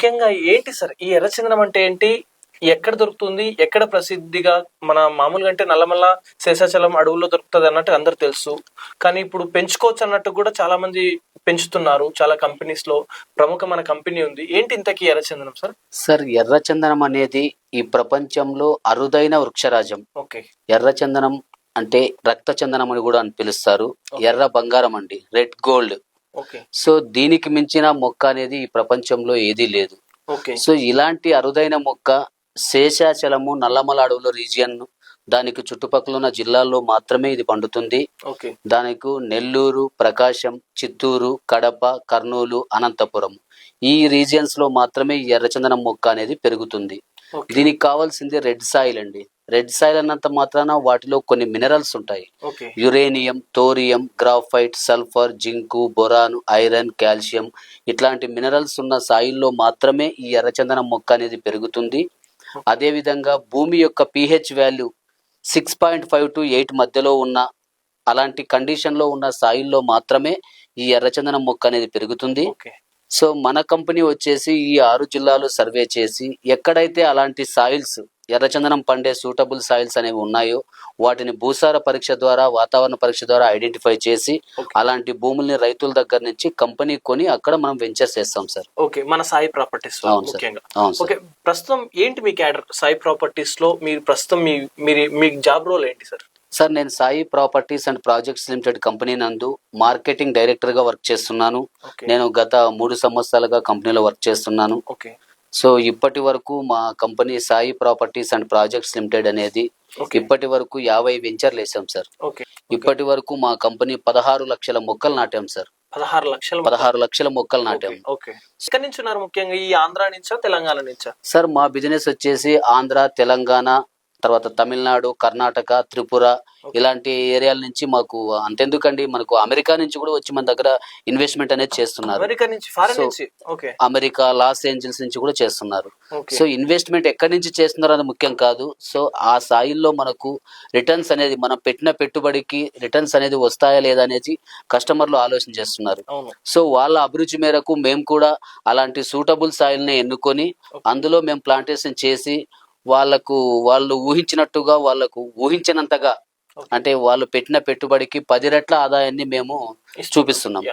ముఖ్యంగా ఏంటి సార్ ఈ ఎర్రచందనం అంటే ఏంటి? ఎక్కడ దొరుకుతుంది? ఎక్కడ ప్రసిద్ధిగా మన మామూలుగా అంటే నల్లమల్ల, శేషాచలం అడవుల్లో దొరుకుతది అన్నట్టు అందరికి తెలుసు. కానీ ఇప్పుడు పెంచుకోవచ్చు అన్నట్టు కూడా చాలా మంది పెంచుతున్నారు. చాలా కంపెనీస్‌లో ప్రముఖమైన కంపెనీ ఉంది. ఏంటి ఇంతకీ ఎర్రచందనం సార్? సార్, ఎర్రచందనం అనేది ఈ ప్రపంచంలో అరుదైన వృక్షరాజం. ఓకే. ఎర్రచందనం అంటే రక్త చందనం అని కూడా అని పిలుస్తారు. ఎర్ర బంగారం అండి, రెడ్ గోల్డ్. ఓకే. సో దీనికి మించిన మొక్క అనేది ఈ ప్రపంచంలో ఏదీ లేదు. ఓకే. సో ఇలాంటి అరుదైన మొక్క శేషాచలము, నల్లమల అడవుల రీజియన్, దానికి చుట్టుపక్కల ఉన్న జిల్లాల్లో మాత్రమే ఇది పండుతుంది. ఓకే. దానికి నెల్లూరు, ప్రకాశం, చిత్తూరు, కడప, కర్నూలు, అనంతపురం ఈ రీజియన్స్ లో మాత్రమే ఈ ఎర్రచందనం మొక్క అనేది పెరుగుతుంది. ఓకే. దీనికి కావాల్సింది రెడ్ సాయిల్ అండి. రెడ్ సాయిల్ అన్నంత మాత్రాన వాటిలో కొన్ని మినరల్స్ ఉంటాయి. Okay. Uranium, thorium, graphite, sulphur, zinc, boron, iron, calcium ఇట్లాంటి మినరల్స్ ఉన్న సాయిల్లో మాత్రమే ఈ ఎర్రచందనం మొక్క అనేది పెరుగుతుంది. అదేవిధంగా భూమి యొక్క pH వాల్యూ 6.5 to 8 మధ్యలో ఉన్న అలాంటి కండిషన్లో ఉన్న సాయిల్లో మాత్రమే ఈ ఎర్రచందనం మొక్క అనేది పెరుగుతుంది. ఓకే. సో మన కంపెనీ వచ్చేసి ఈ 6 జిల్లాలు సర్వే చేసి ఎక్కడైతే అలాంటి సాయిల్స్, ఎర్రచందనం పండే సూటబుల్ సాయిల్స్ అనేవి ఉన్నాయో వాటిని భూసార పరీక్ష ద్వారా, వాతావరణ పరీక్ష ద్వారా ఐడెంటిఫై చేసి అలాంటి భూముల్ని రైతుల దగ్గర నుంచి కంపెనీ కొని అక్కడ మనం వెంచర్స్ చేస్తాం సార్. ఓకే. మన సాయి ప్రాపర్టీస్ లో అవును సార్. ముఖ్యంగా. అవును సార్. ఓకే. ప్రస్తుతం ఏంటి మీ క్యాడర్ సాయి ప్రాపర్టీస్ లో? మీరు ప్రస్తుతం మీ జాబ్ రోల్ ఏంటి సార్? సార్, నేను Sai properties and projects limited company నందు మార్కెటింగ్ డైరెక్టర్ గా వర్క్ చేస్తున్నాను. ఓకే. నేను గత 3 సంవత్సరాలుగా కంపెనీలో వర్క్ చేస్తున్నాను. ఓకే. సో ఇప్పటి వరకు మా company Sai properties and projects limited అనేది ఓకే. ఇప్పటి వరకు 50 వెంచర్లు వేసాం సార్. ఓకే. ఇప్పటి వరకు మా కంపెనీ 16 లక్షల మొక్కలు నాటాం సార్. 16 లక్షలు. 16 లక్షల మొక్కలు నాటాం. ఓకే. ఎక్కడి నుంచి ఉన్నారు ముఖ్యంగా? ఈ ఆంధ్ర నుంచా, తెలంగాణ నుంచా? సార్, మా బిజినెస్ వచ్చేసి ఆంధ్ర, తెలంగాణ, తర్వాత తమిళనాడు, కర్ణాటక, త్రిపుర ఇలాంటి ఏరియాల నుంచి మాకు అంతెందుకండి, మనకు అమెరికా నుంచి కూడా వచ్చి మన దగ్గర ఇన్వెస్ట్మెంట్ అనేది చేస్తున్నారు. అమెరికా నుంచి, ఫారెన్ నుంచి. ఓకే. అమెరికా, లాస్ ఏంజల్స్ నుంచి కూడా చేస్తున్నారు. ఓకే. సో ఇన్వెస్ట్మెంట్ ఎక్కడి నుంచి చేస్తున్నారు అనేది ముఖ్యం కాదు. సో ఆ స్థాయిల్లో మనకు రిటర్న్స్ అనేది, మనం పెట్టిన పెట్టుబడికి రిటర్న్స్ అనేది వస్తాయా లేదా అనేది కస్టమర్లు ఆలోచన చేస్తున్నారు. అవును. సో వాళ్ళ అభిరుచి మేరకు మేము కూడా అలాంటి సూటబుల్ సాయిల్ని ఎన్నుకొని అందులో మేము ప్లాంటేషన్ చేసి వాళ్ళు ఊహించినట్టుగా, వాళ్ళకు ఊహించినంతగా, అంటే వాళ్ళు పెట్టిన పెట్టుబడికి 10 రెట్ల ఆదాయాన్ని మేము చూపిస్తున్నాం.